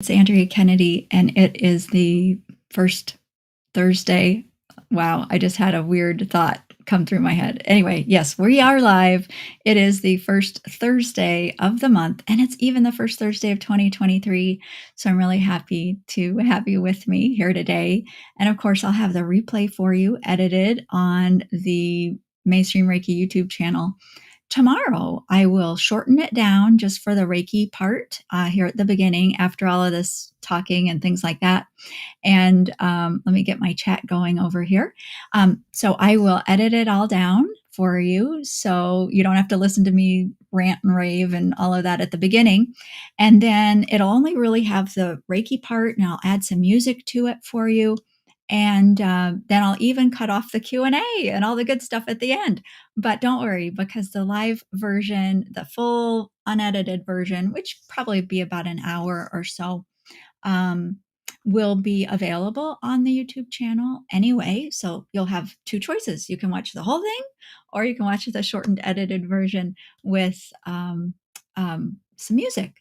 It's Andrea Kennedy, and it is the first Thursday. Wow, I just had a weird thought come through my head. Anyway, yes, we are live. It is the first Thursday of the month, and it's even the first Thursday of 2023. So I'm really happy to have you with me here today. And of course, I'll have the replay for you edited on the Mainstream Reiki YouTube channel tomorrow. I will shorten it down just for the Reiki part here at the beginning after all of this talking and things like that. And let me get my chat going over here. So I will edit it all down for you so you don't have to listen to me rant and rave and all of that at the beginning. And then it'll only really have the Reiki part, and I'll add some music to it for you. And then I'll even cut off the Q&A and all the good stuff at the end. But don't worry, because the live version, the full unedited version, which probably be about an hour or so, um, will be available on the YouTube channel anyway. So you'll have two choices. You can watch the whole thing, or you can watch the shortened edited version with some music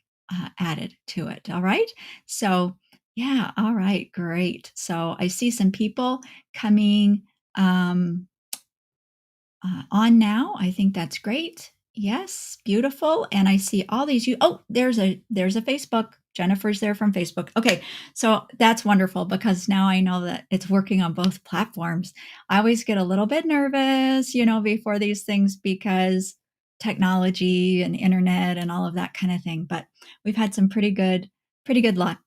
added to it. All right. So yeah. All right. Great. So I see some people coming on now. I think that's great. Yes, beautiful. And I see all these. Oh, there's a Facebook. Jennifer's there from Facebook. Okay, so that's wonderful because now I know that it's working on both platforms. I always get a little bit nervous, before these things because technology and internet and all of that kind of thing. But we've had some pretty good luck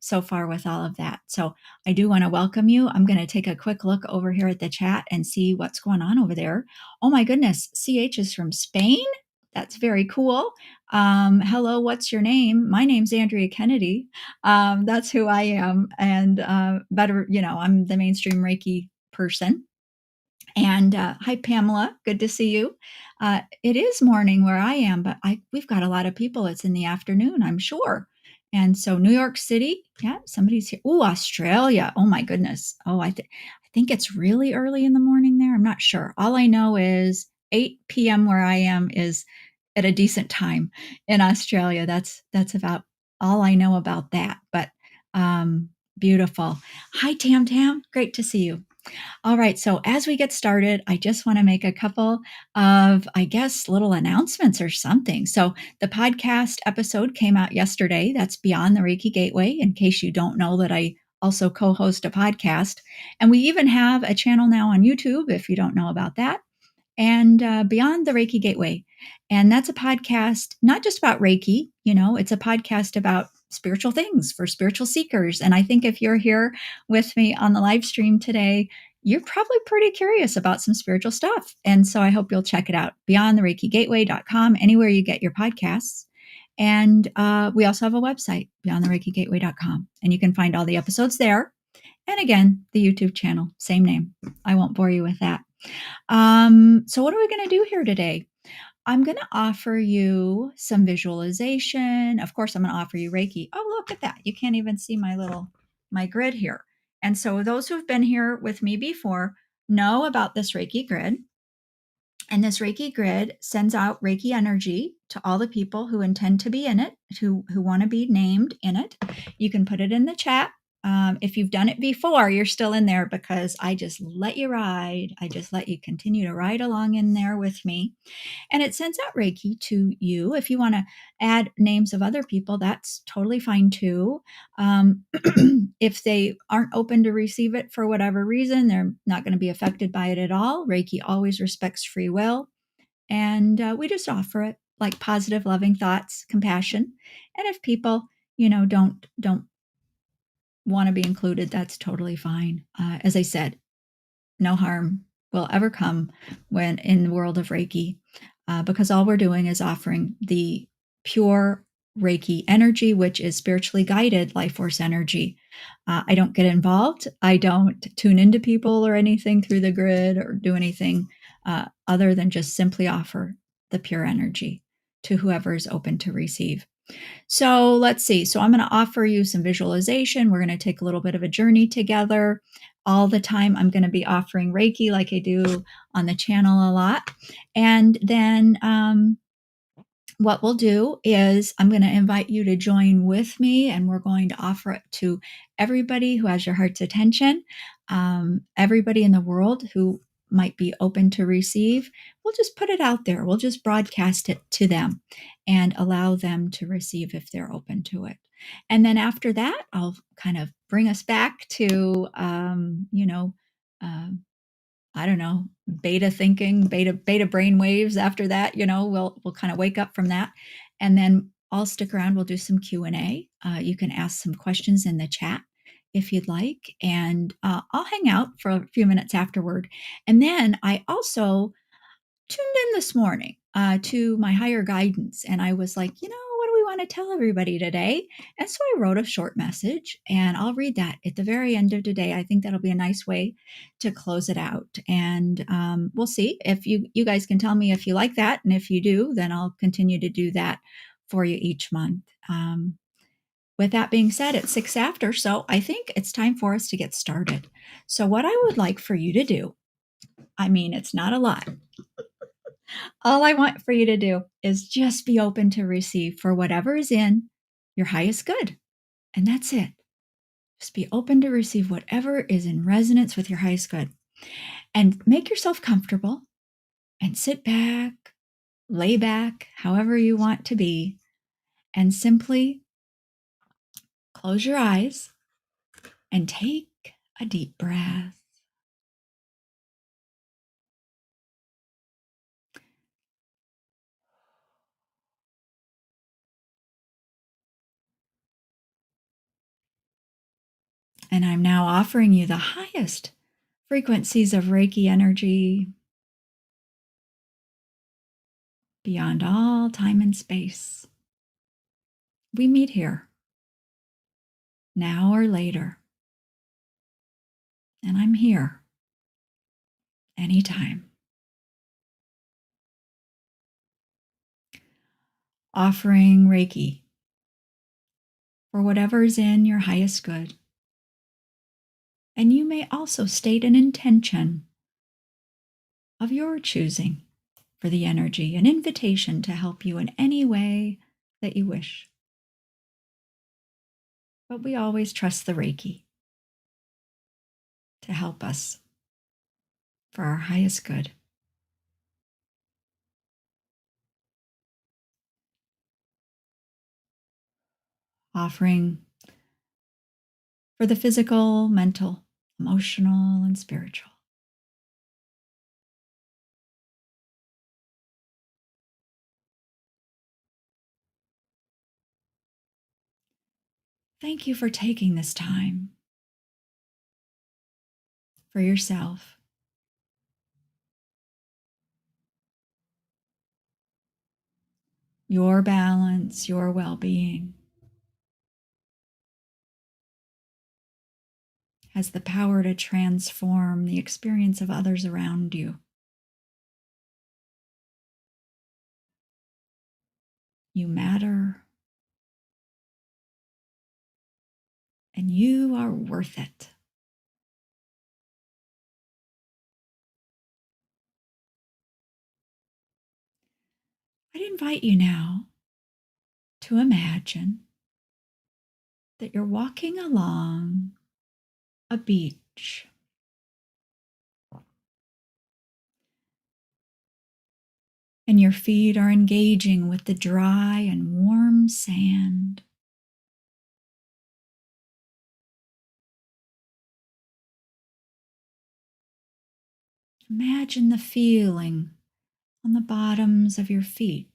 so far with all of that. So I do want to welcome you. I'm going to take a quick look over here at the chat and see what's going on over there. Oh my goodness, CH is from Spain. That's very cool. Hello, what's your name? My name's Andrea Kennedy. That's who I am. And better, I'm the mainstream Reiki person. And hi, Pamela. Good to see you. It is morning where I am, but we've got a lot of people. It's in the afternoon, I'm sure. And so New York City, yeah, somebody's here. Oh, Australia. Oh my goodness. Oh, I think it's really early in the morning there. I'm not sure. All I know is 8 p.m. where I am is at a decent time in Australia. That's about all I know about that. But beautiful. Hi, Tam Tam. Great to see you. All right. So as we get started, I just want to make a couple of, I guess, little announcements or something. So the podcast episode came out yesterday. That's Beyond the Reiki Gateway, in case you don't know that I also co-host a podcast. And we even have a channel now on YouTube, if you don't know about that, and Beyond the Reiki Gateway. And that's a podcast, not just about Reiki, it's a podcast about spiritual things for spiritual seekers. And I think if you're here with me on the live stream today, you're probably pretty curious about some spiritual stuff. And so I hope you'll check it out. BeyondTheReikiGateway.com, anywhere you get your podcasts. And we also have a website, BeyondTheReikiGateway.com. And you can find all the episodes there. And again, the YouTube channel, same name. I won't bore you with that. So what are we going to do here today? I'm going to offer you some visualization. Of course, I'm going to offer you Reiki. Oh, look at that. You can't even see my grid here. And so those who've been here with me before know about this Reiki grid. And this Reiki grid sends out Reiki energy to all the people who intend to be in it, who want to be named in it. You can put it in the chat. If you've done it before, you're still in there because I just let you ride. I just let you continue to ride along in there with me. And it sends out Reiki to you. If you want to add names of other people, that's totally fine too. If they aren't open to receive it for whatever reason, they're not going to be affected by it at all. Reiki always respects free will. And we just offer it like positive, loving thoughts, compassion. And if people, don't want to be included, that's totally fine. As I said, no harm will ever come when in the world of Reiki, because all we're doing is offering the pure Reiki energy, which is spiritually guided life force energy. I don't get involved. I don't tune into people or anything through the grid or do anything other than just simply offer the pure energy to whoever is open to receive. So let's see. So I'm going to offer you some visualization. We're going to take a little bit of a journey together. All the time, I'm going to be offering Reiki like I do on the channel a lot. And then what we'll do is I'm going to invite you to join with me, and we're going to offer it to everybody who has your heart's attention, everybody in the world who might be open to receive. We'll just put it out there. We'll just broadcast it to them and allow them to receive if they're open to it. And then after that, I'll kind of bring us back to, um, I don't know, beta thinking, beta brain waves after that, we'll kind of wake up from that. And then I'll stick around, we'll do some Q&A. You can ask some questions in the chat if you'd like, and I'll hang out for a few minutes afterward. And then I also tuned in this morning to my higher guidance, and I was like, what do we want to tell everybody today? And so I wrote a short message, and I'll read that at the very end of today. I think that'll be a nice way to close it out, and we'll see if you guys can tell me if you like that, and if you do, then I'll continue to do that for you each month. With that being said, it's 6 after, so I think it's time for us to get started. So what I would like for you to do, I mean, it's not a lot. All I want for you to do is just be open to receive for whatever is in your highest good. And that's it. Just be open to receive whatever is in resonance with your highest good. And make yourself comfortable and sit back, lay back, however you want to be, and simply close your eyes and take a deep breath. And I'm now offering you the highest frequencies of Reiki energy beyond all time and space. We meet here, now or later, and I'm here anytime. Offering Reiki for whatever's in your highest good. And you may also state an intention of your choosing for the energy, an invitation to help you in any way that you wish. But we always trust the Reiki to help us for our highest good. Offering for the physical, mental, emotional, and spiritual. Thank you for taking this time for yourself, your balance, your well-being has the power to transform the experience of others around you. You matter, and you are worth it. I'd invite you now to imagine that you're walking along a beach. And your feet are engaging with the dry and warm sand. Imagine the feeling on the bottoms of your feet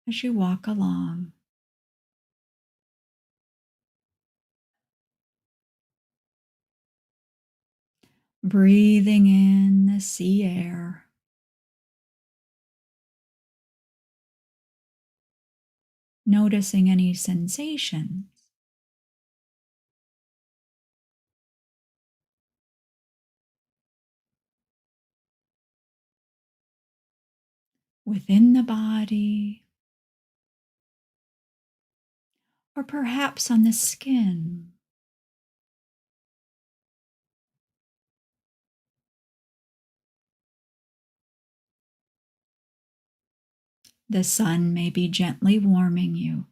as you walk along. Breathing in the sea air. Noticing any sensations. Within the body, or perhaps on the skin. The sun may be gently warming you,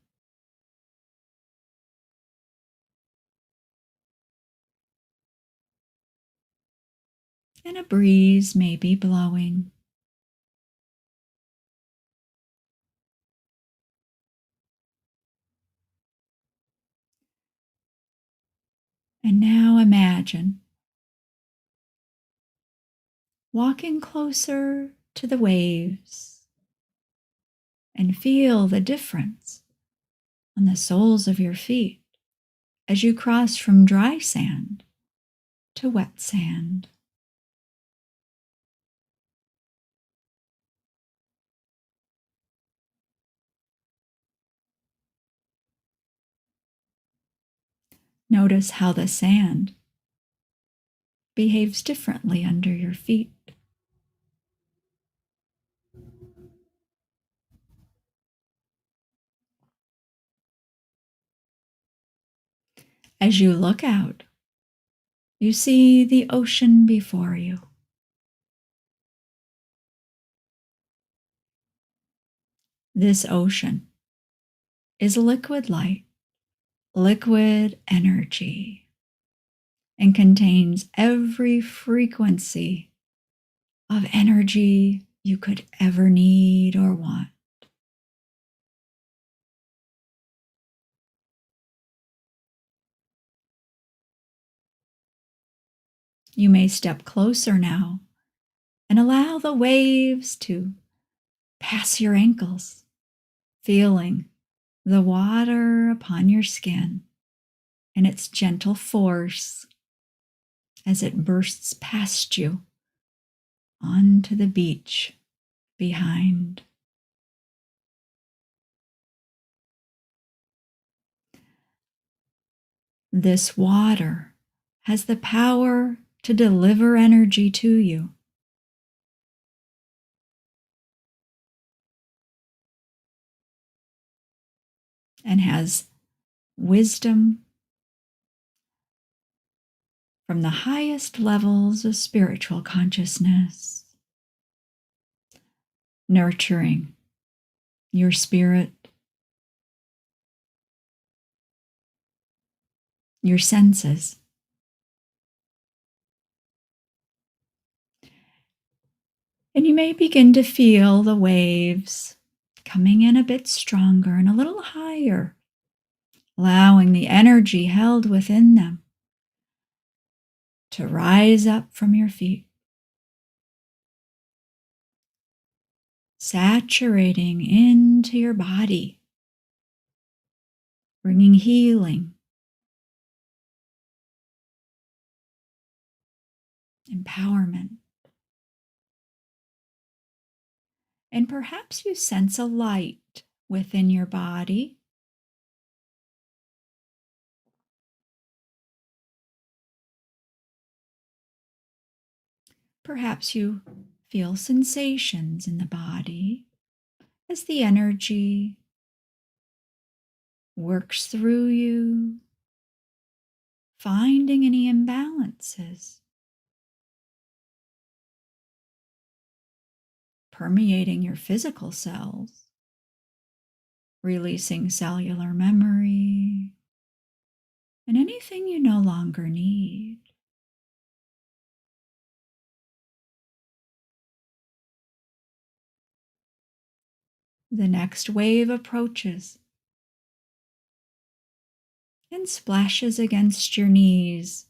and a breeze may be blowing. And now imagine walking closer to the waves and feel the difference on the soles of your feet as you cross from dry sand to wet sand. Notice how the sand behaves differently under your feet. As you look out, you see the ocean before you. This ocean is liquid light, liquid energy, and contains every frequency of energy you could ever need or want. You may step closer now and allow the waves to pass your ankles, feeling the water upon your skin and its gentle force as it bursts past you onto the beach behind. This water has the power to deliver energy to you. And has wisdom from the highest levels of spiritual consciousness, nurturing your spirit, your senses. And you may begin to feel the waves coming in a bit stronger and a little higher, allowing the energy held within them to rise up from your feet, saturating into your body, bringing healing, empowerment. And perhaps you sense a light within your body. Perhaps you feel sensations in the body as the energy works through you, finding any imbalances, permeating your physical cells, releasing cellular memory, and anything you no longer need. The next wave approaches and splashes against your knees,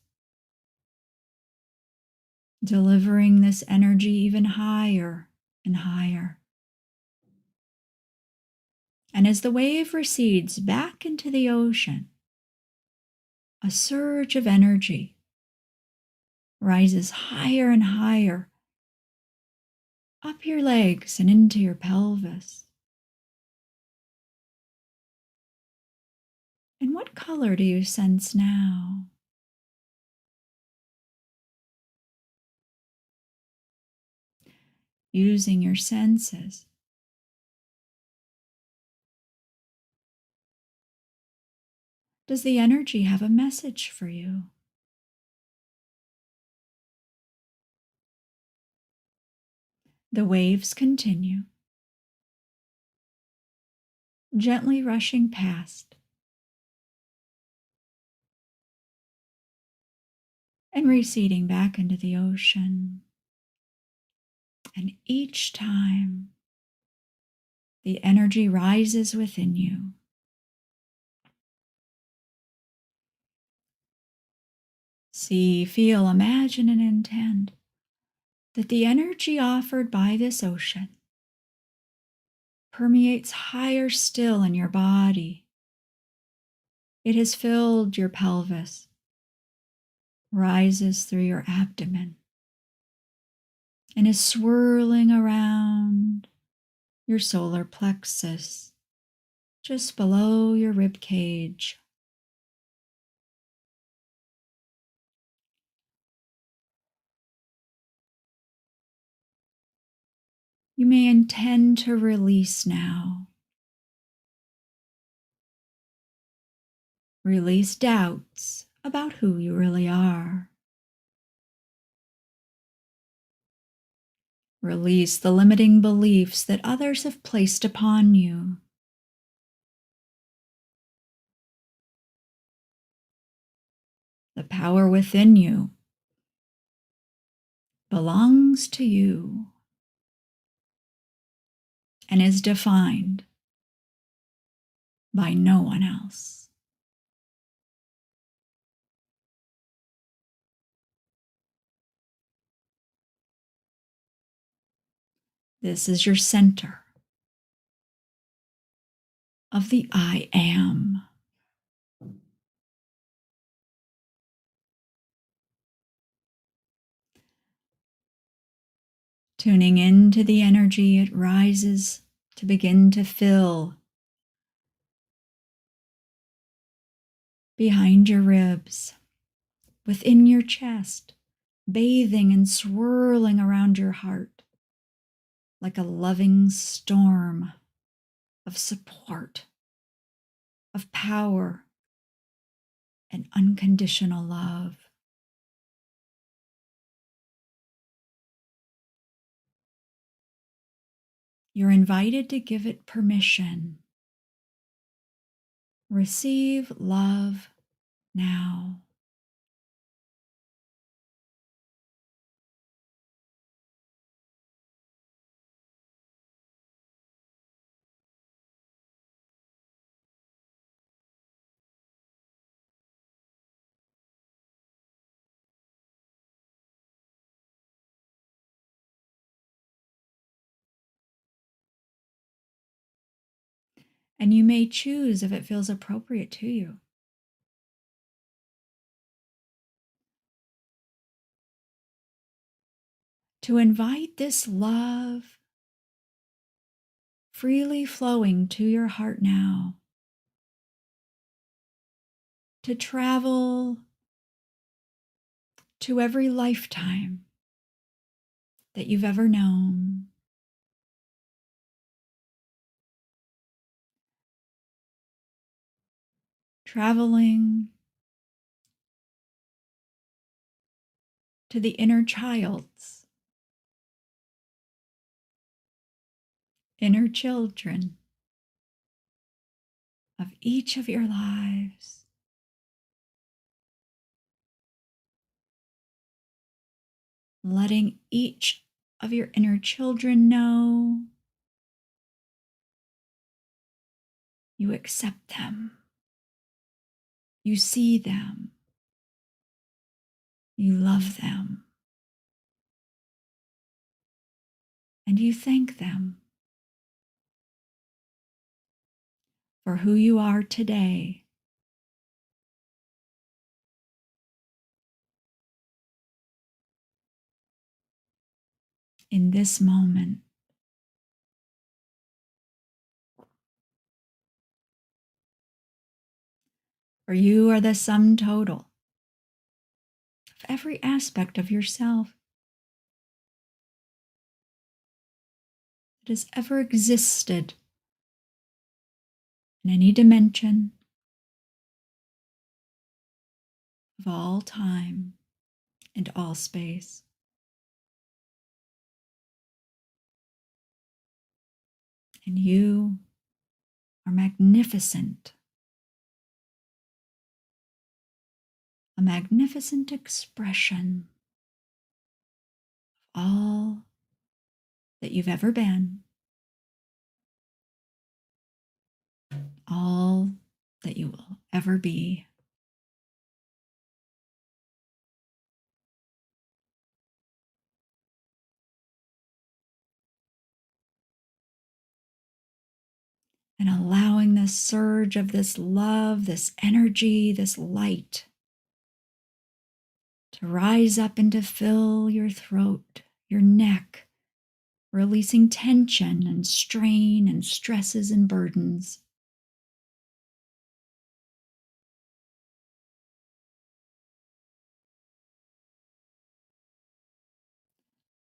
delivering this energy even higher and higher. And as the wave recedes back into the ocean, a surge of energy rises higher and higher up your legs and into your pelvis. And what color do you sense now? Using your senses, does the energy have a message for you? The waves continue, gently rushing past and receding back into the ocean. And each time the energy rises within you, see, feel, imagine, and intend that the energy offered by this ocean permeates higher still in your body. It has filled your pelvis, rises through your abdomen, and is swirling around your solar plexus, just below your rib cage. You may intend to release now. Release doubts about who you really are. Release the limiting beliefs that others have placed upon you. The power within you belongs to you and is defined by no one else. This is your center of the I am. Tuning into the energy, it rises to begin to fill behind your ribs, within your chest, bathing and swirling around your heart like a loving storm of support, of power, and unconditional love. You're invited to give it permission. Receive love now. And you may choose if it feels appropriate to you to invite this love freely flowing to your heart now, to travel to every lifetime that you've ever known, traveling to the inner child's, inner children of each of your lives. Letting each of your inner children know you accept them, you see them, you love them, and you thank them for who you are today. In this moment. For you are the sum total of every aspect of yourself that has ever existed in any dimension of all time and all space. And you are magnificent, a magnificent expression of all that you've ever been, all that you will ever be. And allowing the surge of this love, this energy, this light to rise up and to fill your throat, your neck, releasing tension and strain and stresses and burdens.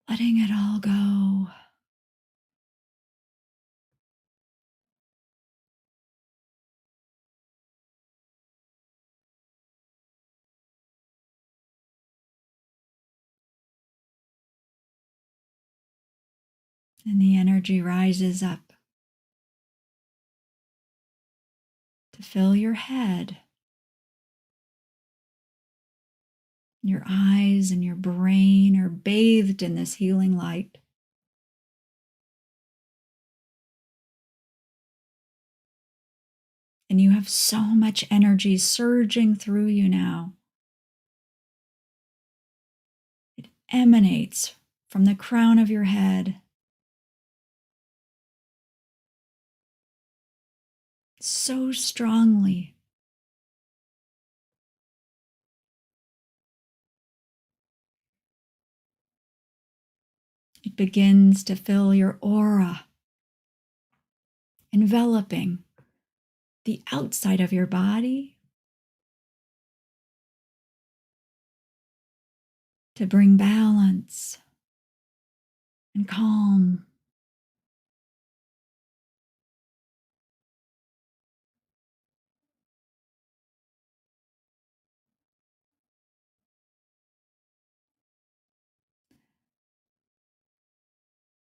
Letting it all go. And the energy rises up to fill your head, your eyes and your brain are bathed in this healing light. And you have so much energy surging through you now. It emanates from the crown of your head so strongly. It begins to fill your aura, enveloping the outside of your body to bring balance and calm.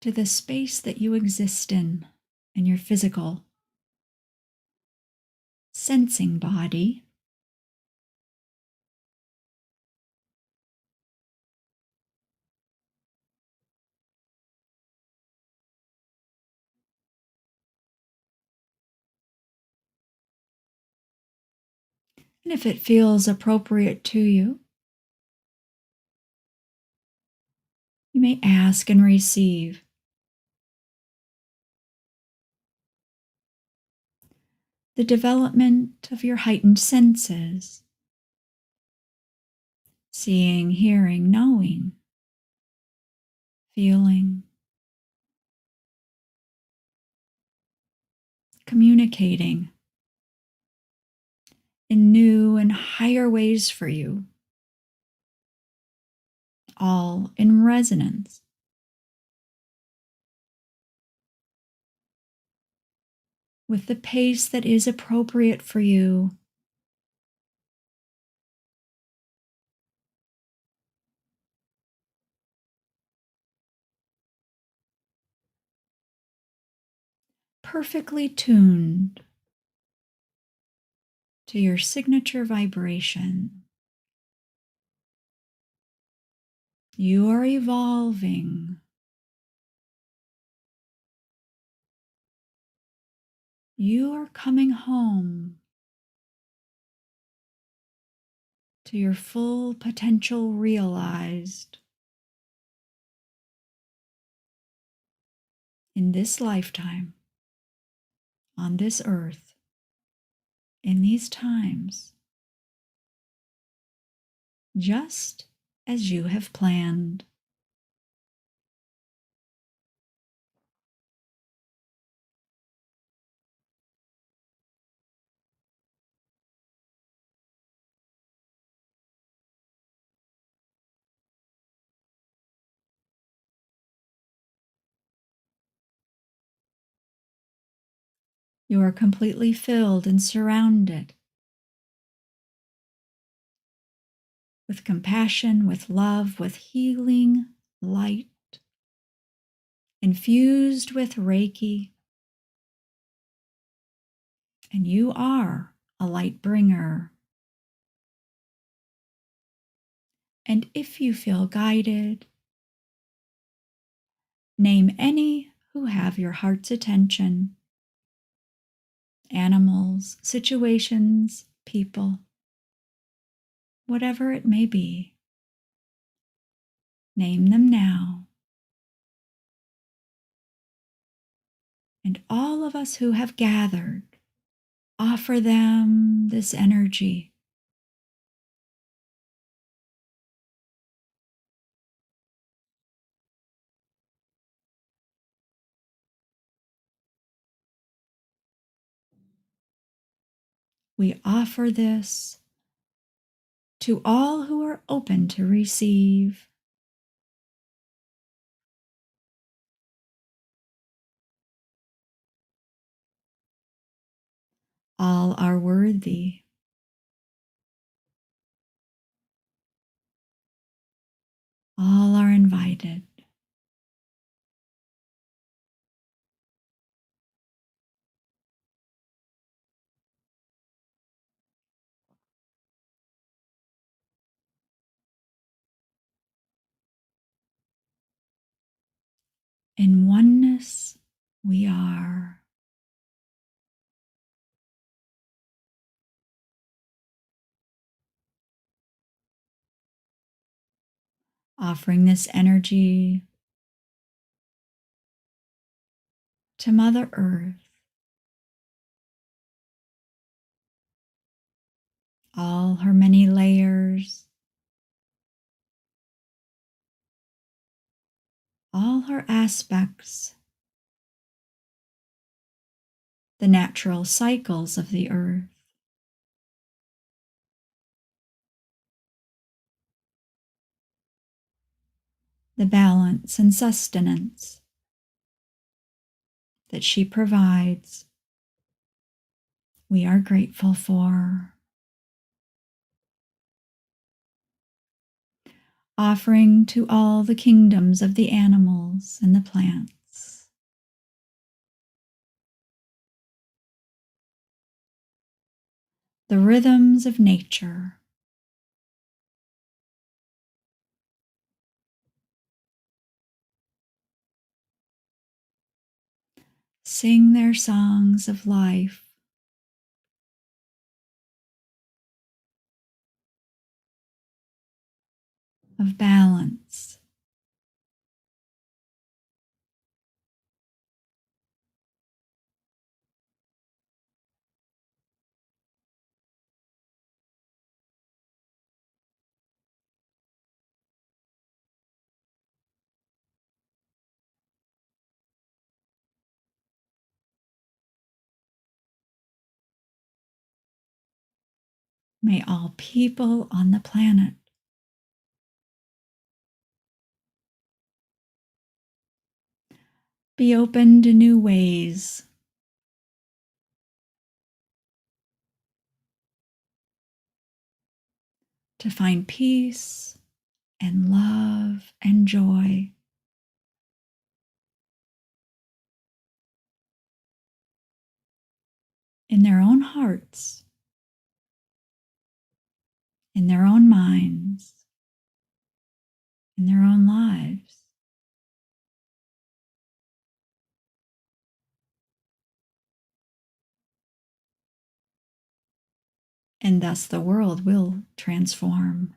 To the space that you exist in your physical, sensing body. And if it feels appropriate to you, you may ask and receive the development of your heightened senses, seeing, hearing, knowing, feeling, communicating in new and higher ways for you, all in resonance with the pace that is appropriate for you. Perfectly tuned to your signature vibration. You are evolving. You are coming home to your full potential realized in this lifetime, on this earth, in these times, just as you have planned. You are completely filled and surrounded with compassion, with love, with healing light, infused with Reiki, And you are a light bringer. And if you feel guided, name any who have your heart's attention: animals, situations, people, whatever it may be. Name them now. And all of us who have gathered, offer them this energy. We offer this to all who are open to receive. All are worthy. All are invited. In oneness, we are. Offering this energy to Mother Earth, all her many layers, all her aspects, the natural cycles of the earth, the balance and sustenance that she provides. We are grateful for. Offering to all the kingdoms of the animals and the plants. The rhythms of nature. Sing their songs of life, of balance. May all people on the planet be open to new ways, to find peace and love and joy in their own hearts, in their own minds, in their own lives. And thus the world will transform.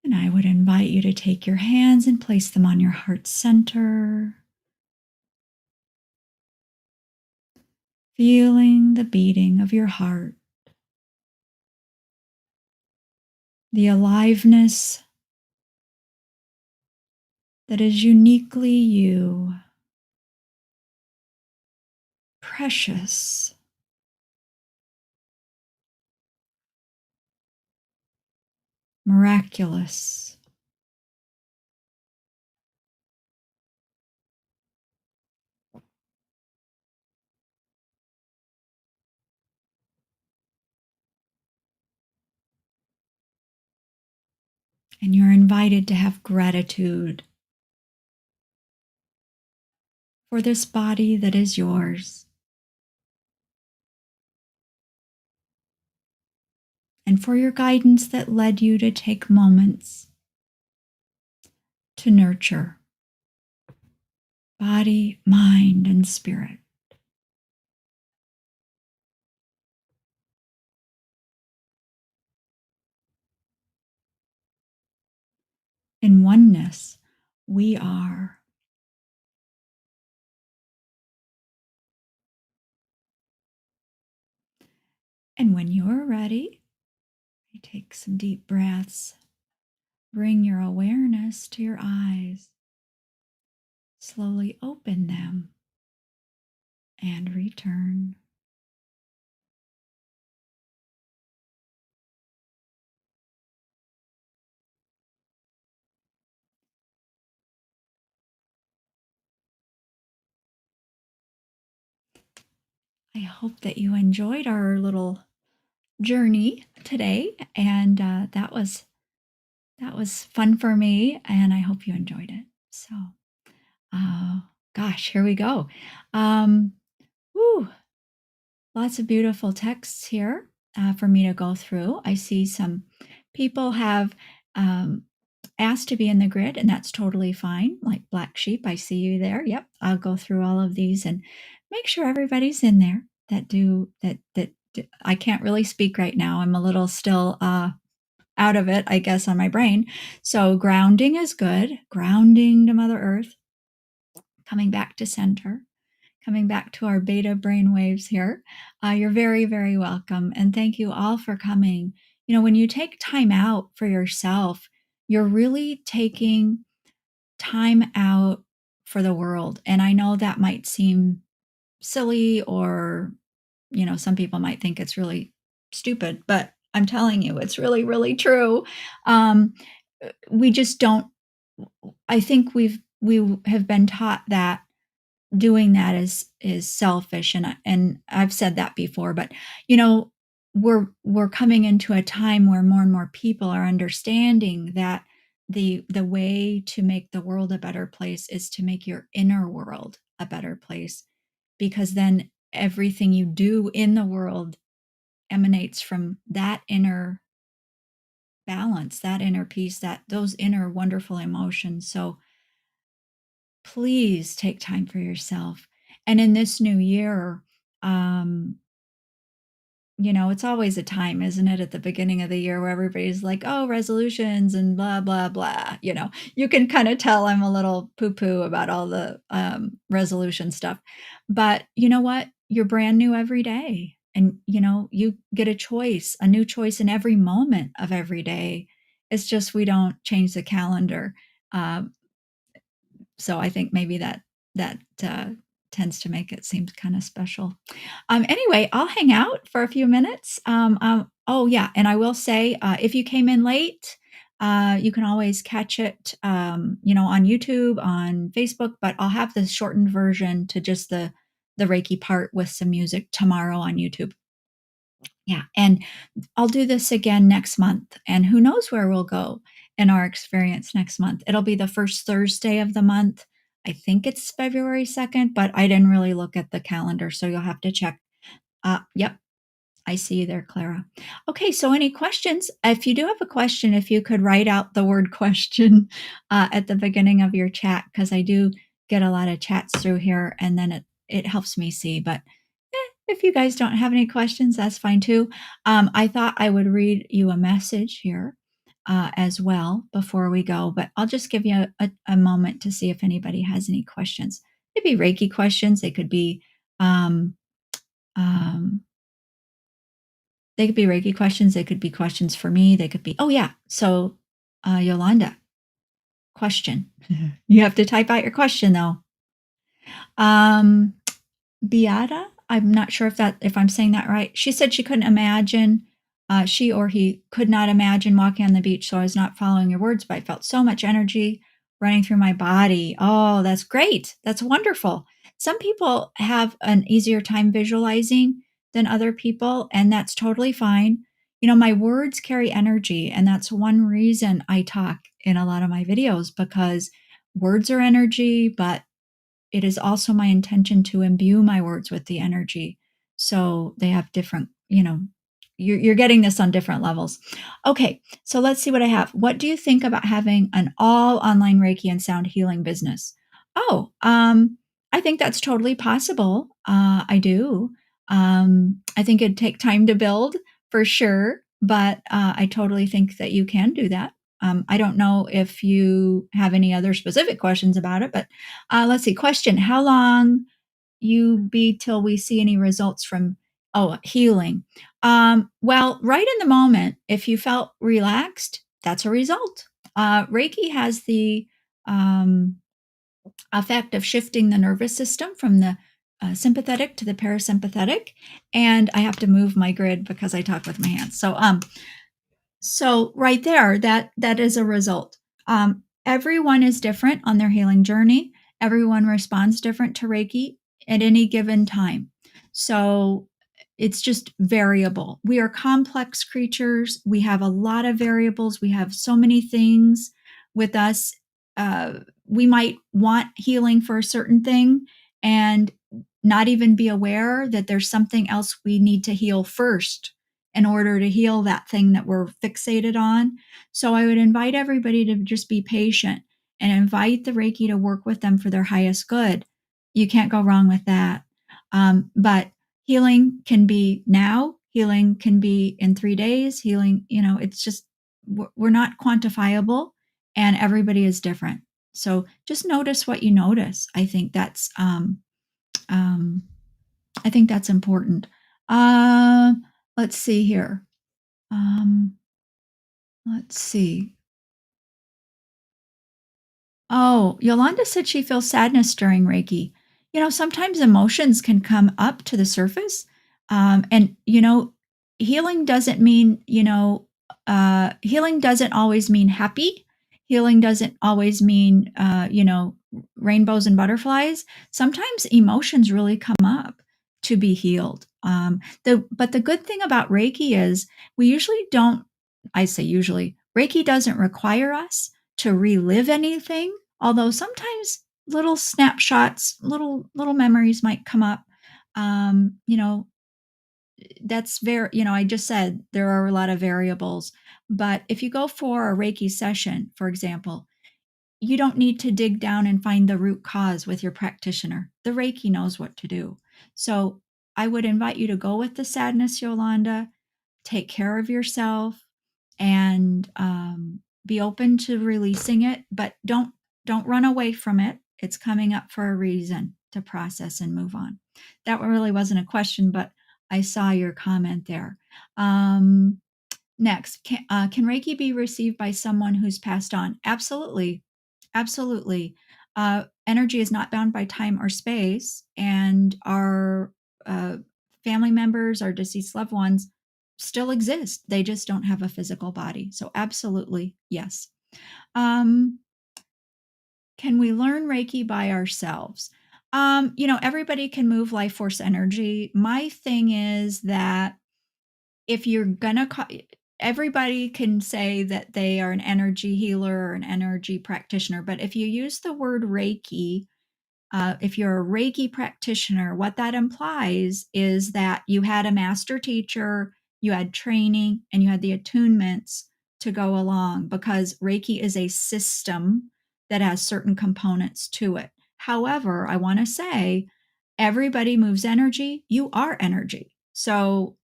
And I would invite you to take your hands and place them on your heart center, feeling the beating of your heart, the aliveness that is uniquely you, precious, miraculous. And you're invited to have gratitude for this body that is yours and for your guidance that led you to take moments to nurture body, mind, and spirit. In oneness, we are. And when you're ready, you take some deep breaths. Bring your awareness to your eyes. Slowly open them and return. I hope that you enjoyed our little journey today, and that was fun for me, and I hope you enjoyed it. So, uh, gosh, here we go. Um, woo, Lots of beautiful texts here for me to go through. I see some people have um, asked to be in the grid, and that's totally fine. Like Black Sheep, I see you there. Yep, I'll go through all of these and make sure everybody's in there that do that. I can't really speak right now. I'm a little still out of it, I guess, on my brain. So grounding is good. Grounding to Mother Earth, coming back to center, coming back to our beta brain waves here. You're very, very welcome. And thank you all for coming. You know, when you take time out for yourself, you're really taking time out for the world. And I know that might seem silly, or, some people might think it's really stupid, but I'm telling you, it's really, really true. Um, we just don't, I think we have been taught that doing that is selfish, and I've said that before, but you know we're coming into a time where more and more people are understanding that the way to make the world a better place is to make your inner world a better place, because then everything you do in the world emanates from that inner balance, that inner peace, that those inner wonderful emotions. So please take time for yourself. And in this new year, um, it's always a time, isn't it, at the beginning of the year where everybody's like, oh, resolutions and blah, blah, blah. You can kind of tell I'm a little poo poo about all the resolution stuff. But you know what? You're brand new every day. And, you get a new choice in every moment of every day. It's just we don't change the calendar. Um, so I think maybe that tends to make it seem kind of special. Anyway, I'll hang out for a few minutes. Oh yeah, and I will say, if you came in late, you can always catch it, on YouTube, on Facebook. But I'll have the shortened version to just the Reiki part with some music tomorrow on YouTube. Yeah, and I'll do this again next month, and who knows where we'll go in our experience next month. It'll be the first Thursday of the month. I think it's February 2nd, but I didn't really look at the calendar, so you'll have to check. Yep, I see you there, Clara. Okay, so any questions? If you do have a question, if you could write out the word question at the beginning of your chat, because I do get a lot of chats through here, and then it helps me see. But if you guys don't have any questions, that's fine too. I thought I would read you a message here as well before we go, but I'll just give you a moment to see if anybody has any questions. Maybe Reiki questions. Um, um, they could be Reiki questions. They could be questions for me. They could be, oh yeah. So, Yolanda, question. You have to type out your question though. Um, Beata, I'm not sure if I'm saying that right. She said she couldn't imagine, she or he could not imagine walking on the beach. So I was not following your words, but I felt so much energy running through my body. Oh, that's great. That's wonderful. Some people have an easier time visualizing than other people, and that's totally fine. My words carry energy, and that's one reason I talk in a lot of my videos because words are energy, but it is also my intention to imbue my words with the energy. So they have different, you're getting this on different levels. Okay, so let's see what I have. What do you think about having an all online Reiki and sound healing business? Oh, I think that's totally possible. I do. I think it'd take time to build for sure, but I totally think that you can do that. I don't know if you have any other specific questions about it, but let's see. Question: how long you be till we see any results from healing? Well, right in the moment, if you felt relaxed, that's a result. Reiki has the um, effect of shifting the nervous system from the sympathetic to the parasympathetic, and I have to move my grid because I talk with my hands. So right there, that is a result. Everyone is different on their healing journey. Everyone responds different to Reiki at any given time. So it's just variable. We are complex creatures. We have a lot of variables. We have so many things with us. We might want healing for a certain thing and not even be aware that there's something else we need to heal first in order to heal that thing that we're fixated on. So I would invite everybody to just be patient and invite the Reiki to work with them for their highest good. You can't go wrong with that. But healing can be now, healing can be in 3 days, healing, it's just, we're not quantifiable and everybody is different. So just notice what you notice. Um, I think that's important. Let's see here. Um, let's see. Oh, Yolanda said she feels sadness during Reiki. Sometimes emotions can come up to the surface. And, healing doesn't mean, healing doesn't always mean happy. Healing doesn't always mean, rainbows and butterflies. Sometimes emotions really come up to be healed. But the good thing about Reiki is we usually don't, I say usually, Reiki doesn't require us to relive anything, although sometimes little snapshots, little memories might come up. Um, you know, that's very, I just said there are a lot of variables, but if you go for a Reiki session, for example, you don't need to dig down and find the root cause with your practitioner. The Reiki knows what to do. So I would invite you to go with the sadness, Yolanda, take care of yourself, and be open to releasing it, but don't run away from it. It's coming up for a reason to process and move on. That really wasn't a question, but I saw your comment there. Next, can Reiki be received by someone who's passed on? Absolutely, absolutely. Energy is not bound by time or space, and our uh, family members, our deceased loved ones, still exist. They just don't have a physical body. So, absolutely, yes. Um, can we learn Reiki by ourselves? Everybody can move life force energy. My thing is that if you're gonna everybody can say that they are an energy healer or an energy practitioner, but if you use the word Reiki, if you're a Reiki practitioner, what that implies is that you had a master teacher, you had training, and you had the attunements to go along, because Reiki is a system that has certain components to it. However, I want to say everybody moves energy. You are energy. So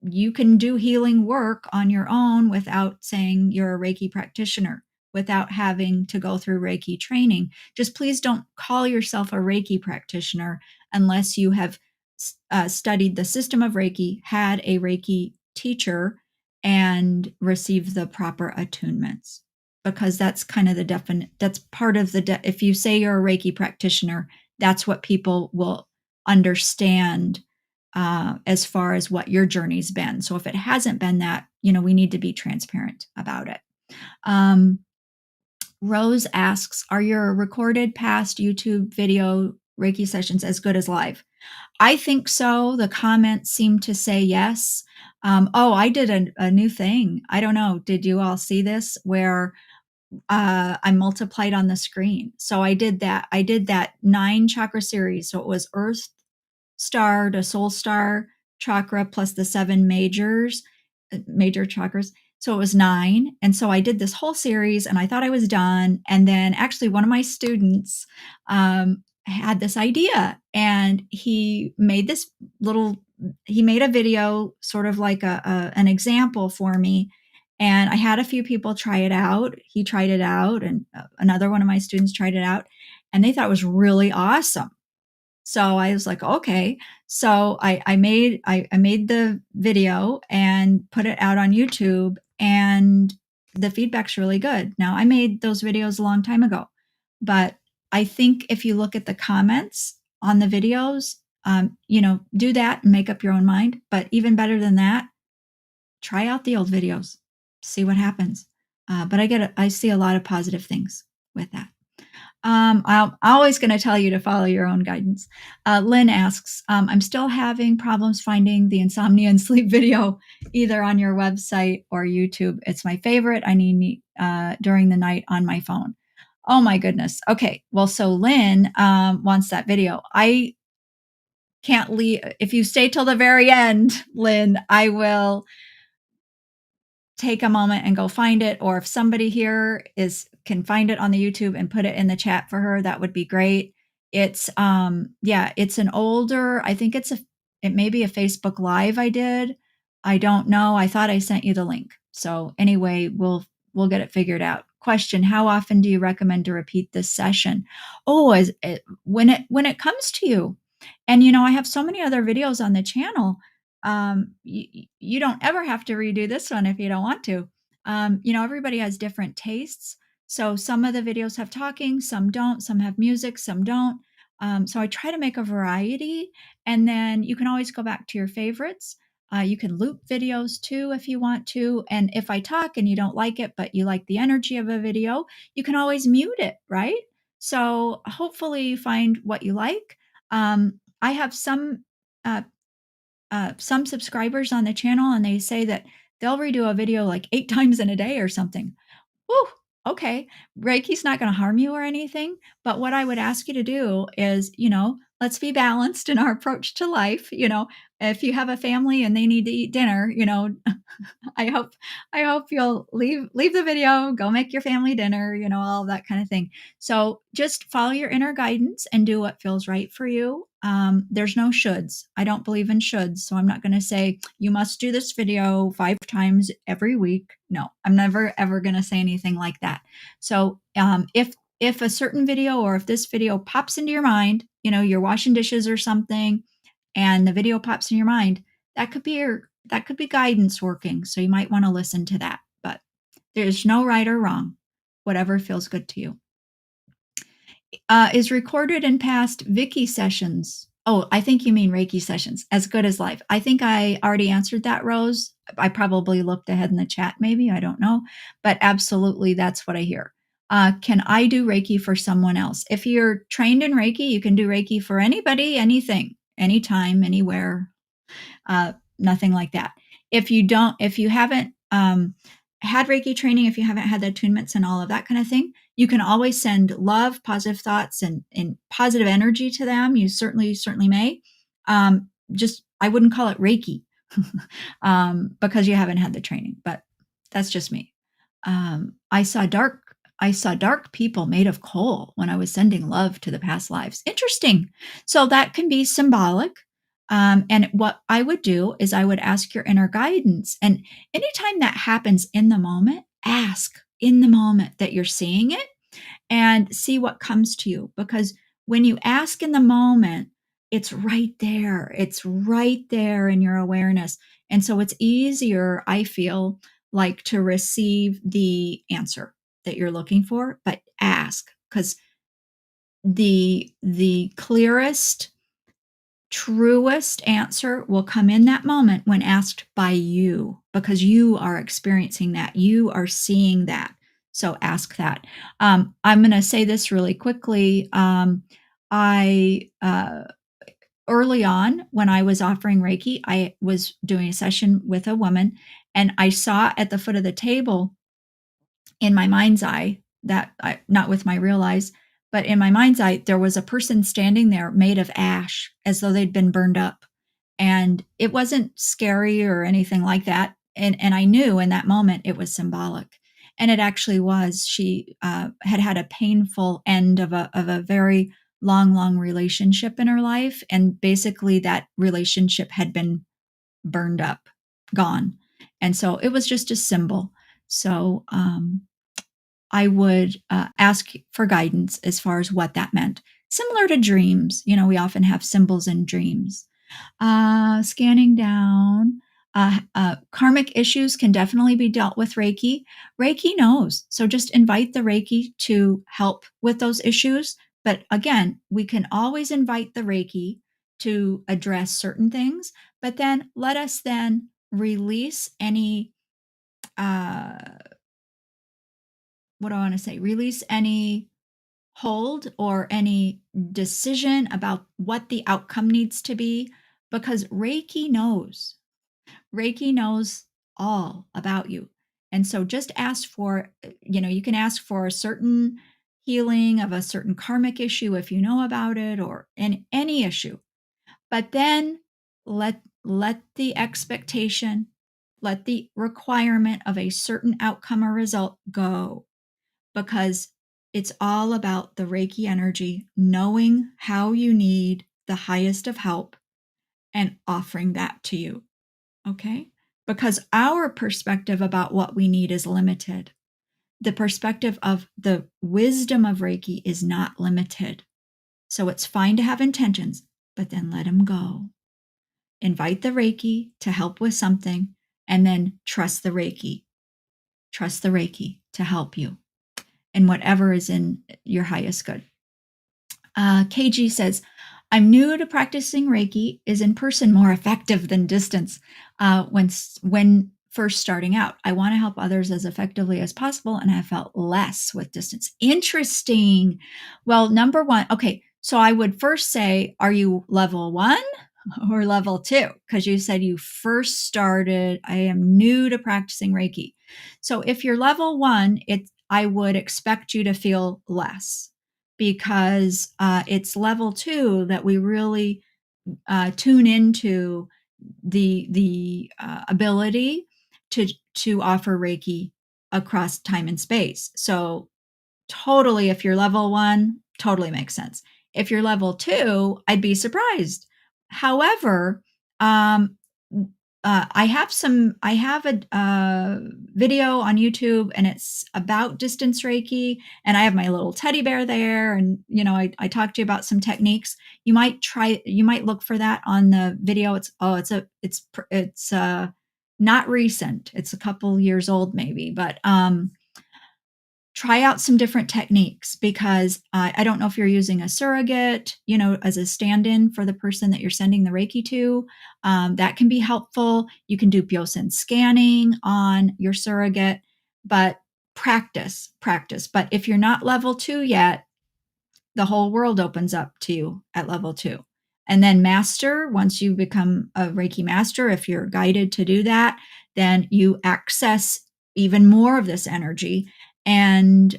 you can do healing work on your own without saying you're a Reiki practitioner, without having to go through Reiki training. Just please don't call yourself a Reiki practitioner unless you have studied the system of Reiki, had a Reiki teacher, and received the proper attunements. Because that's kind of the definite, that's part of the, if you say you're a Reiki practitioner, that's what people will understand as far as what your journey's been. So if it hasn't been that, we need to be transparent about it. Um, Rose asks, are your recorded past YouTube video Reiki sessions as good as live? I think so. The comments seem to say yes. Oh, I did a new thing. I don't know. Did you all see this? Where I multiplied on the screen. So I did that. I did that 9 chakra series. So it was Earth star to soul star chakra plus the 7 major chakras. So it was 9. And so I did this whole series and I thought I was done. And then actually one of my students had this idea and little, he made a video, sort of like an example for me. And I had a few people try it out. He tried it out, and another one of my students tried it out, and they thought it was really awesome. So I was like, okay. So I made the video and put it out on YouTube, and the feedback's really good. Now I made those videos a long time ago, but I think if you look at the comments on the videos, do that and make up your own mind. But even better than that, try out the old videos, see what happens. But I see a lot of positive things with that. I'm always going to tell you to follow your own guidance. Lynn asks, I'm still having problems finding the insomnia and sleep video either on your website or YouTube. It's my favorite. I need during the night on my phone. Oh my goodness. Okay. Well, so Lynn wants that video. I can't leave. If you stay till the very end, Lynn, I will take a moment and go find it. Or if somebody here can find it on the YouTube and put it in the chat for her, that would be great. It's it's an older, I think it may be a Facebook Live I did. I don't know. I thought I sent you the link. So anyway, we'll get it figured out. Question: how often do you recommend to repeat this session? Oh, when it comes to you. And I have so many other videos on the channel. You don't ever have to redo this one if you don't want to. Everybody has different tastes. So some of the videos have talking, some don't, some have music, some don't. So I try to make a variety, and then you can always go back to your favorites. You can loop videos too if you want to. And if I talk and you don't like it, but you like the energy of a video, you can always mute it, right? So hopefully you find what you like. I have uh, some subscribers on the channel, and they say that they'll redo a video like 8 times in a day or something. Woo, okay. Reiki's not going to harm you or anything. But what I would ask you to do is, let's be balanced in our approach to life. If you have a family and they need to eat dinner, I hope you'll leave the video, go make your family dinner, all that kind of thing. So just follow your inner guidance and do what feels right for you. There's no shoulds. I don't believe in shoulds. So I'm not going to say you must do this video 5 times every week. No, I'm never ever going to say anything like that. So if a certain video, or if this video pops into your mind, you're washing dishes or something, and the video pops in your mind, that could be guidance working. So you might want to listen to that. But there's no right or wrong. Whatever feels good to you. Is recorded and past Vicky sessions. Oh, I think you mean Reiki sessions. As good as life. I think I already answered that, Rose. I probably looked ahead in the chat, maybe. I don't know. But absolutely, that's what I hear. Can I do Reiki for someone else? If you're trained in Reiki, you can do Reiki for anybody, anything, anytime, anywhere. Nothing like that. If you haven't had Reiki training, if you haven't had the attunements and all of that kind of thing, you can always send love, positive thoughts, and positive energy to them. You certainly may. Just I wouldn't call it Reiki because you haven't had the training, but that's just me. I saw dark people made of coal when I was sending love to the past lives. Interesting. So that can be symbolic. And what I would do is I would ask your inner guidance. And anytime that happens in the moment, ask in the moment that you're seeing it and see what comes to you. Because when you ask in the moment, it's right there. It's right there in your awareness. And so it's easier, I feel like, to receive the answer that you're looking for, but ask, because the clearest, truest answer will come in that moment when asked by you, because you are experiencing that, you are seeing that. So ask that. I'm going to say this really quickly. I early on when I was offering Reiki, I was doing a session with a woman, and I saw at the foot of the table in my mind's eye that not with my real eyes, but in my mind's eye, there was a person standing there made of ash as though they'd been burned up. And it wasn't scary or anything like that. And I knew in that moment it was symbolic. And it actually was. She had had a painful end of a very long relationship in her life. And basically, that relationship had been burned up, gone. And so it was just a symbol. So I would ask for guidance as far as what that meant. Similar to dreams, we often have symbols in dreams. Scanning down. Karmic issues can definitely be dealt with Reiki. Reiki knows. So just invite the Reiki to help with those issues. But again, we can always invite the Reiki to address certain things, but then let us then release any, what do I want to say? Release any hold or any decision about what the outcome needs to be because Reiki knows. Reiki knows all about you. And so just ask for, you can ask for a certain healing of a certain karmic issue if you know about it or any issue. But then let the expectation, let the requirement of a certain outcome or result go because it's all about the Reiki energy, knowing how you need the highest of help and offering that to you. Okay? Because our perspective about what we need is limited. The perspective of the wisdom of Reiki is not limited. So it's fine to have intentions, but then let them go. Invite the Reiki to help with something and then trust the Reiki. Trust the Reiki to help you in whatever is in your highest good. KG says, I'm new to practicing Reiki. Is in person more effective than distance when first starting out? I want to help others as effectively as possible, and I felt less with distance. Interesting. Well, number one, okay, so I would first say, are you level 1 or level 2? Because you said you first started, I am new to practicing Reiki. So if you're level 1, I would expect you to feel less because it's level 2 that we really tune into the ability to offer Reiki across time and space. So totally, if you're level 1, totally makes sense. If you're level 2, I'd be surprised. However, I have a video on YouTube and it's about distance Reiki and I have my little teddy bear there and I talked to you about some techniques. You might look for that on the video. It's not recent. It's a couple years old maybe, but try out some different techniques because I don't know if you're using a surrogate, as a stand-in for the person that you're sending the Reiki to. That can be helpful. You can do Biosen scanning on your surrogate, but practice. But if you're not level 2 yet, the whole world opens up to you at level 2. And then master, once you become a Reiki master, if you're guided to do that, then you access even more of this energy and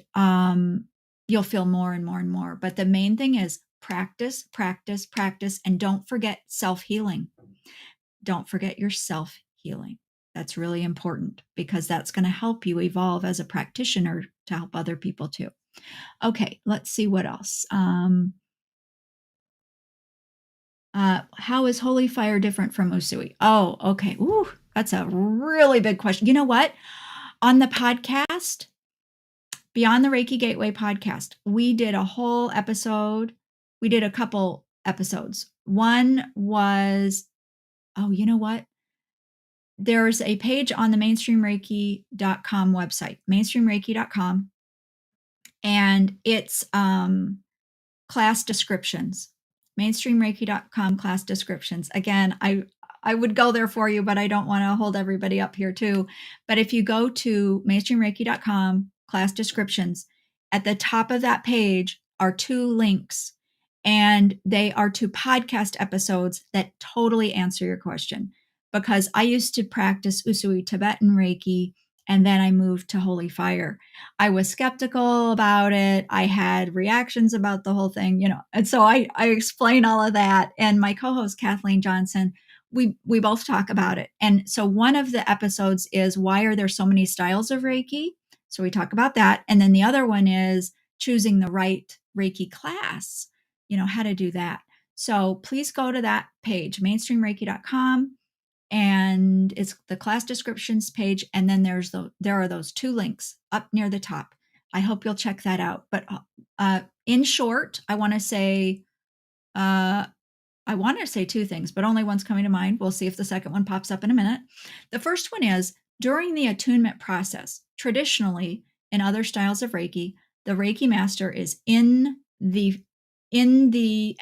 you'll feel more and more and more. But the main thing is practice, practice, practice, and don't forget self-healing. Don't forget your self-healing. That's really important because that's going to help you evolve as a practitioner to help other people too. Okay, let's see what else. How is holy fire different from usui? Oh, okay. Ooh, that's a really big question. You know what? On the podcast, Beyond the Reiki Gateway podcast, we did a whole episode. We did a couple episodes. One was, oh, you know what? There's a page on the mainstreamreiki.com website, mainstreamreiki.com, and it's class descriptions, mainstreamreiki.com class descriptions. Again, I would go there for you, but I don't want to hold everybody up here too. But if you go to mainstreamreiki.com class descriptions, at the top of that page are 2 links. And they are 2 podcast episodes that totally answer your question. Because I used to practice Usui Tibetan Reiki, and then I moved to Holy Fire. I was skeptical about it. I had reactions about the whole thing, and so I explain all of that. And my co-host Kathleen Johnson, we both talk about it. And so one of the episodes is why are there so many styles of Reiki? So we talk about that. And then the other one is choosing the right Reiki class, how to do that. So please go to that page, mainstreamreiki.com, and it's the class descriptions page. And then there are those 2 links up near the top. I hope you'll check that out. But in short, I want to say 2 things, but only one's coming to mind. We'll see if the second one pops up in a minute. The first one is during the attunement process, traditionally in other styles of Reiki, the Reiki master is in the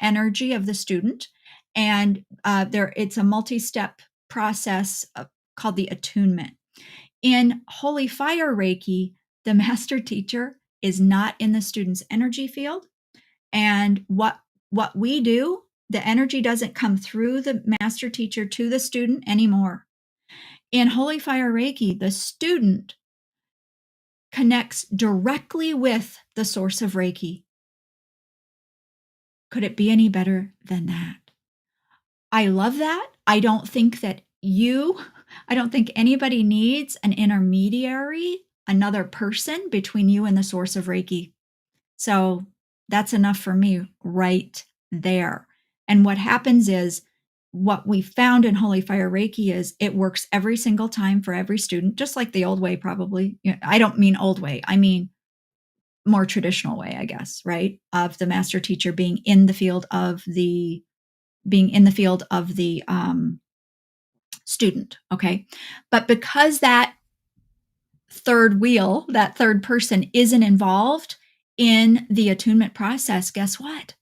energy of the student, and it's a multi-step process called the attunement. In Holy Fire Reiki, the master teacher is not in the student's energy field, and what we do, the energy doesn't come through the master teacher to the student anymore. In Holy Fire Reiki, the student connects directly with the source of Reiki. Could it be any better than that? I love that. I don't think anybody needs an intermediary, another person between you and the source of Reiki. So that's enough for me right there. And what happens is, what we found in Holy Fire Reiki is it works every single time for every student, just like the old way, probably. I don't mean old way. I mean more traditional way, I guess, right? Of the master teacher being in the field of the student. Okay. But because that third wheel, that third person isn't involved in the attunement process, guess what?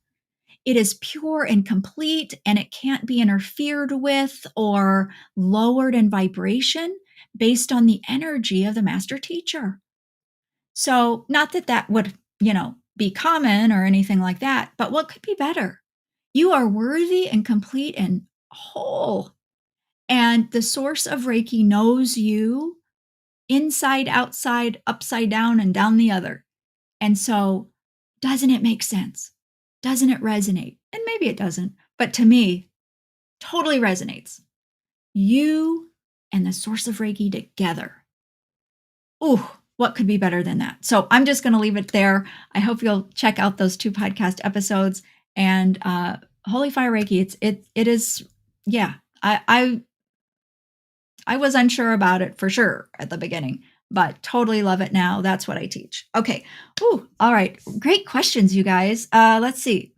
It is pure and complete, and it can't be interfered with or lowered in vibration based on the energy of the master teacher. So, not that that would, be common or anything like that, but what could be better? You are worthy and complete and whole. And the source of Reiki knows you inside, outside, upside down, and down the other. And so, doesn't it make sense? Doesn't it resonate? And maybe it doesn't, but to me, totally resonates. You and the source of Reiki together. Ooh, what could be better than that? So I'm just going to leave it there. I hope you'll check out those 2 podcast episodes. And Holy Fire Reiki, it is, yeah. I was unsure about it for sure at the beginning, but totally love it now. That's what I teach. Okay. Ooh, all right. Great questions, you guys. Let's see.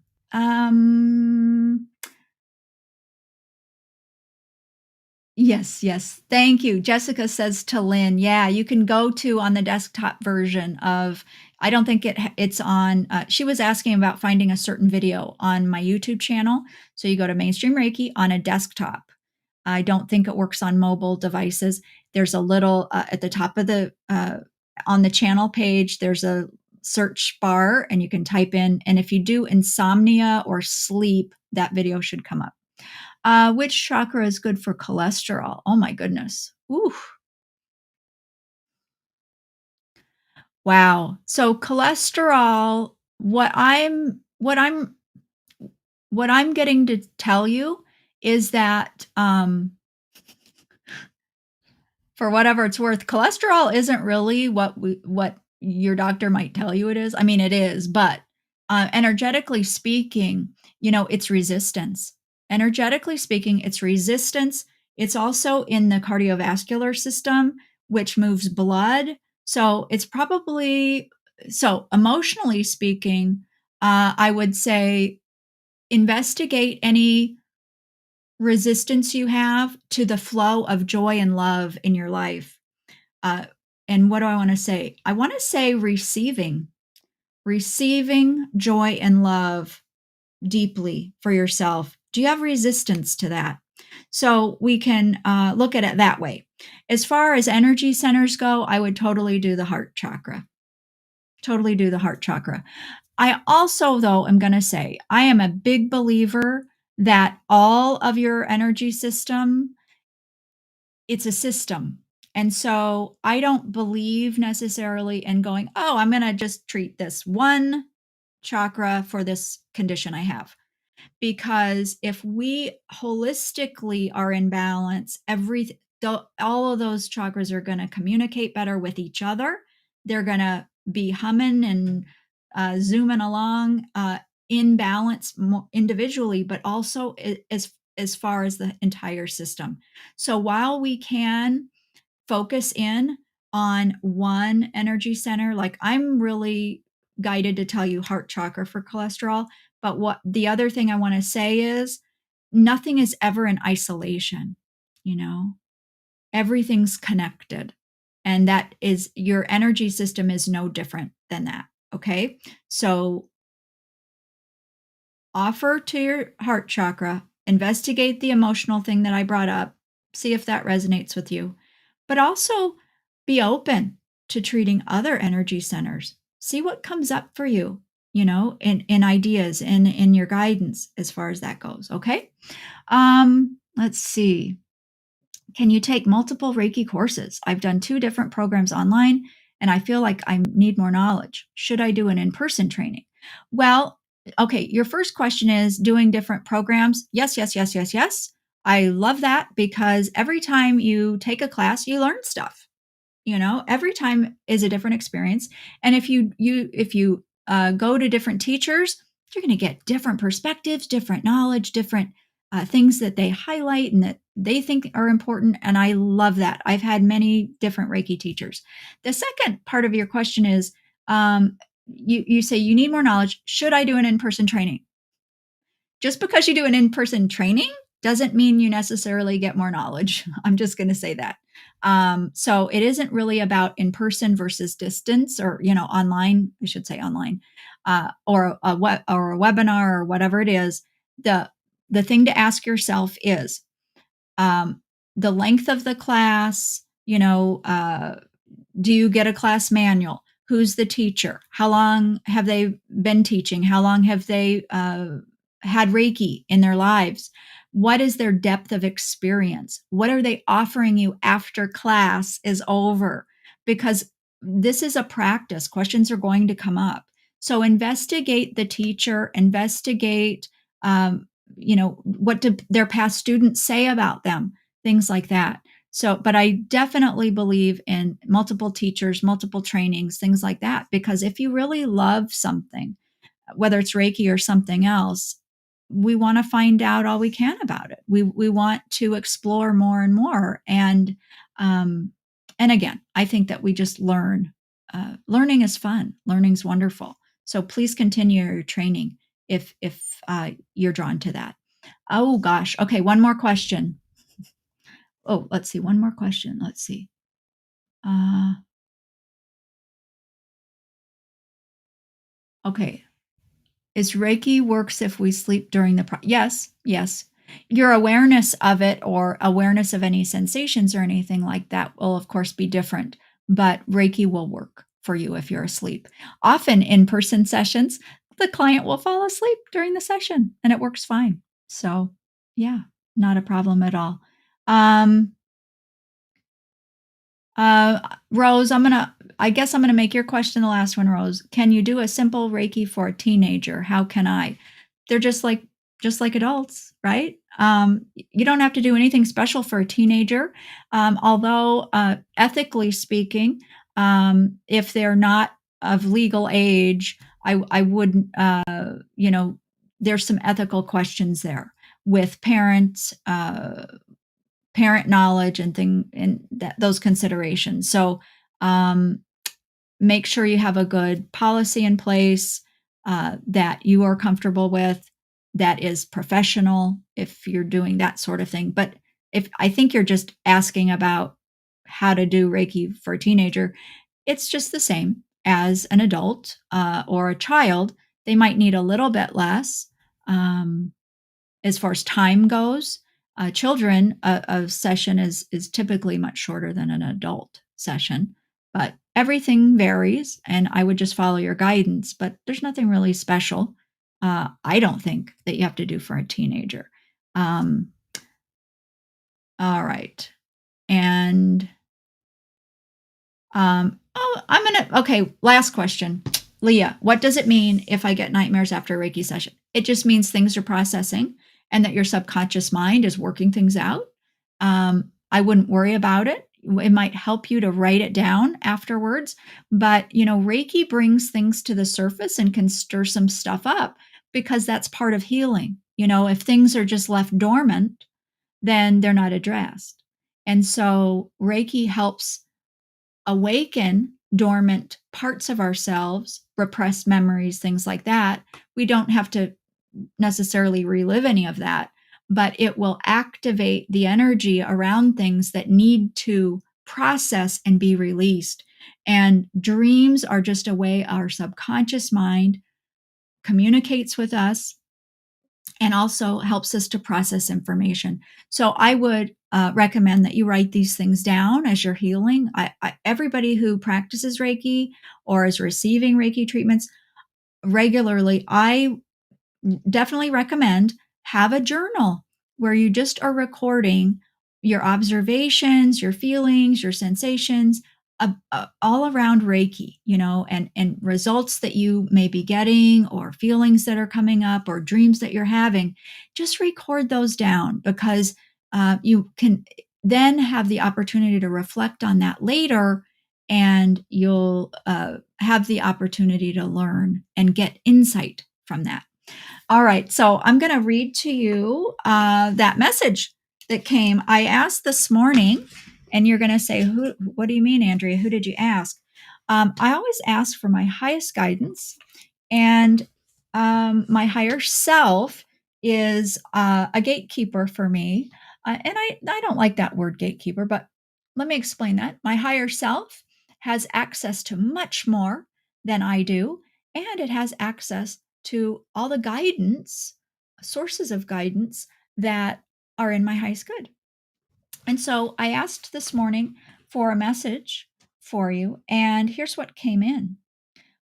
Yes. Thank you. Jessica says to Lynn, yeah, you can go to on the desktop version of, I don't think it's on, she was asking about finding a certain video on my YouTube channel. So you go to Mainstream Reiki on a desktop. I don't think it works on mobile devices. There's a little, at the top of on the channel page, there's a search bar and you can type in, and if you do insomnia or sleep, that video should come up. Which chakra is good for cholesterol? Oh my goodness. Ooh. Wow. So cholesterol, what I'm getting to tell you is that for whatever it's worth, cholesterol isn't really what your doctor might tell you it is. I mean, it is, but energetically speaking, it's resistance. Energetically speaking, it's resistance. It's also in the cardiovascular system, which moves blood. So it's probably, so emotionally speaking, I would say investigate any resistance you have to the flow of joy and love in your life. And what do I want to say? I want to say receiving joy and love deeply for yourself. Do you have resistance to that? So we can look at it that way. As far as energy centers go, I would totally do the heart chakra. Totally do the heart chakra. I also, though, am going to say I am a big believer that all of your energy system, it's a system. And so I don't believe necessarily in going, oh, I'm going to just treat this one chakra for this condition I have. Because if we holistically are in balance, all of those chakras are going to communicate better with each other. They're going to be humming and zooming along in balance individually, but also as far as the entire system. So while we can focus in on one energy center, like I'm really guided to tell you heart chakra for cholesterol, but what the other thing I want to say is nothing is ever in isolation, you know. Everything's connected. And that is your energy system is no different than that, okay? So offer to your heart chakra, investigate the emotional thing that I brought up, see if that resonates with you, but also be open to treating other energy centers. See what comes up for you, in ideas and in your guidance as far as that goes. Okay. Let's see. Can you take multiple Reiki courses? I've done 2 different programs online and I feel like I need more knowledge. Should I do an in-person training? Well, okay, your first question is doing different programs. Yes, yes, yes, yes, yes. I love that because every time you take a class, you learn stuff. Every time is a different experience, and if you go to different teachers, you're going to get different perspectives, different knowledge, different things that they highlight and that they think are important, and I love that. I've had many different Reiki teachers. The second part of your question is, you say you need more knowledge. Should I do an in-person training? Just because you do an in-person training doesn't mean you necessarily get more knowledge. I'm just going to say that. So it isn't really about in-person versus distance, or online. I should say online, or a webinar or whatever it is. The thing to ask yourself is um, the length of the class. Do you get a class manual? Who's the teacher? How long have they been teaching? How long have they had Reiki in their lives? What is their depth of experience? What are they offering you after class is over? Because this is a practice. Questions are going to come up. So investigate the teacher, investigate, what do their past students say about them, things like that. So, but I definitely believe in multiple teachers, multiple trainings, things like that, because if you really love something, whether it's Reiki or something else, we want to find out all we can about it. We want to explore more and more. Um, and again, I think that we just learn. Learning is fun. Learning's wonderful. So please continue your training if you're drawn to that. Oh gosh. Okay, one more question. Oh, let's see. One more question. Let's see. Uh, okay. Is Reiki works if we sleep during yes, yes. Your awareness of it or awareness of any sensations or anything like that will, of course, be different, but Reiki will work for you if you're asleep. Often in person sessions, the client will fall asleep during the session and it works fine. So, yeah, not a problem at all. Um, Rose, I guess I'm gonna make your question the last one, Rose. Can you do a simple Reiki for a teenager? How can I? They're just like adults, right? You don't have to do anything special for a teenager. Although ethically speaking, if they're not of legal age, I wouldn't, there's some ethical questions there with parent knowledge and those considerations. So um, make sure you have a good policy in place that you are comfortable with, that is professional if you're doing that sort of thing. But if I think you're just asking about how to do Reiki for a teenager, it's just the same as an adult or a child. They might need a little bit less. As far as time goes, children, a session is typically much shorter than an adult session, but everything varies, and I would just follow your guidance, but there's nothing really special, I don't think, that you have to do for a teenager. Um, all right. And okay, last question. Leah, what does it mean if I get nightmares after a Reiki session? It just means things are processing and that your subconscious mind is working things out. I wouldn't worry about it. It might help you to write it down afterwards, but Reiki brings things to the surface and can stir some stuff up because that's part of healing. If things are just left dormant, then they're not addressed. And so Reiki helps awaken dormant parts of ourselves, repressed memories, things like that. We don't have to necessarily relive any of that, but it will activate the energy around things that need to process and be released. And dreams are just a way our subconscious mind communicates with us and also helps us to process information. So I would recommend that you write these things down as you're healing. Everybody who practices Reiki or is receiving Reiki treatments regularly, I definitely recommend have a journal where you just are recording your observations, your feelings, your sensations, all around Reiki, and results that you may be getting or feelings that are coming up or dreams that you're having. Just record those down because you can then have the opportunity to reflect on that later, and you'll have the opportunity to learn and get insight from that. All right, so I'm going to read to you that message that came. I asked this morning, and you're going to say, "Who? What do you mean, Andrea? Who did you ask?" I always ask for my highest guidance, and my higher self is a gatekeeper for me. And I don't like that word gatekeeper, but let me explain that. My higher self has access to much more than I do, and it has access to all the guidance, sources of guidance that are in my highest good. And so I asked this morning for a message for you, and here's what came in.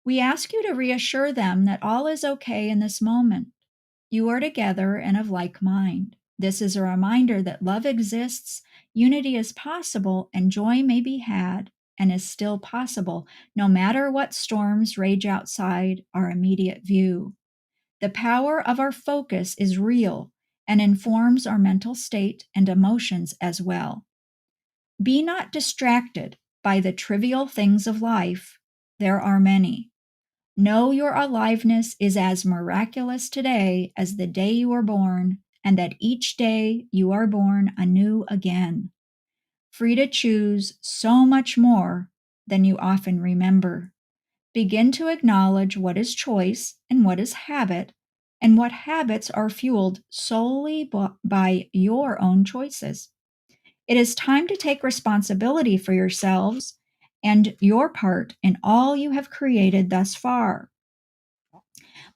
We ask you to reassure them that all is okay in this moment. You are together and of like mind. This is a reminder that love exists, unity is possible, and joy may be had and is still possible, no matter what storms rage outside our immediate view. The power of our focus is real and informs our mental state and emotions as well. Be not distracted by the trivial things of life. There are many. Know your aliveness is as miraculous today as the day you were born, and that each day you are born anew again, free to choose so much more than you often remember. Begin to acknowledge what is choice and what is habit, and what habits are fueled solely by your own choices. It is time to take responsibility for yourselves and your part in all you have created thus far.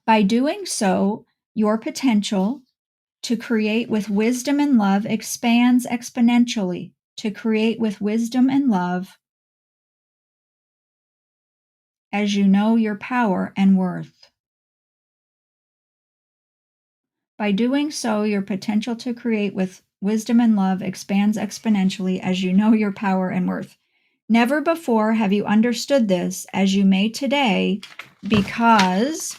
By doing so, your potential to create with wisdom and love expands exponentially. To create with wisdom and love as you know your power and worth. By doing so, your potential to create with wisdom and love expands exponentially as you know your power and worth. Never before have you understood this as you may today, because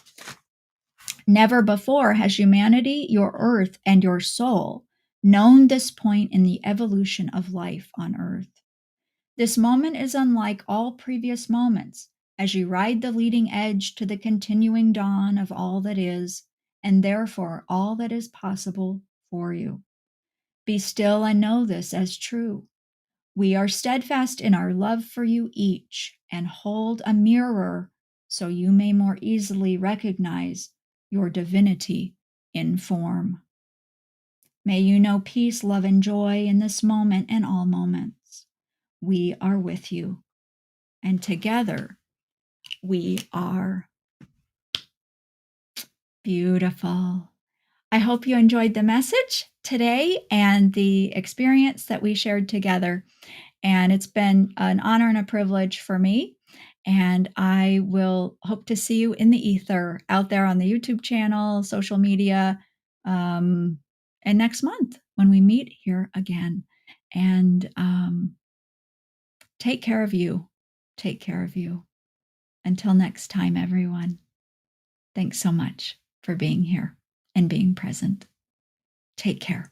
never before has humanity, your earth, and your soul known this point in the evolution of life on earth. This moment is unlike all previous moments as you ride the leading edge to the continuing dawn of all that is, and therefore all that is possible for you. Be still and know this as true. We are steadfast in our love for you each, and hold a mirror so you may more easily recognize your divinity in form. May you know peace, love, and joy in this moment and all moments. We are with you, and together we are beautiful. I hope you enjoyed the message today and the experience that we shared together. And it's been an honor and a privilege for me. And I will hope to see you in the ether out there on the YouTube channel, social media, um, and next month when we meet here again. And take care of you. Take care of you. Until next time, everyone. Thanks so much for being here and being present. Take care.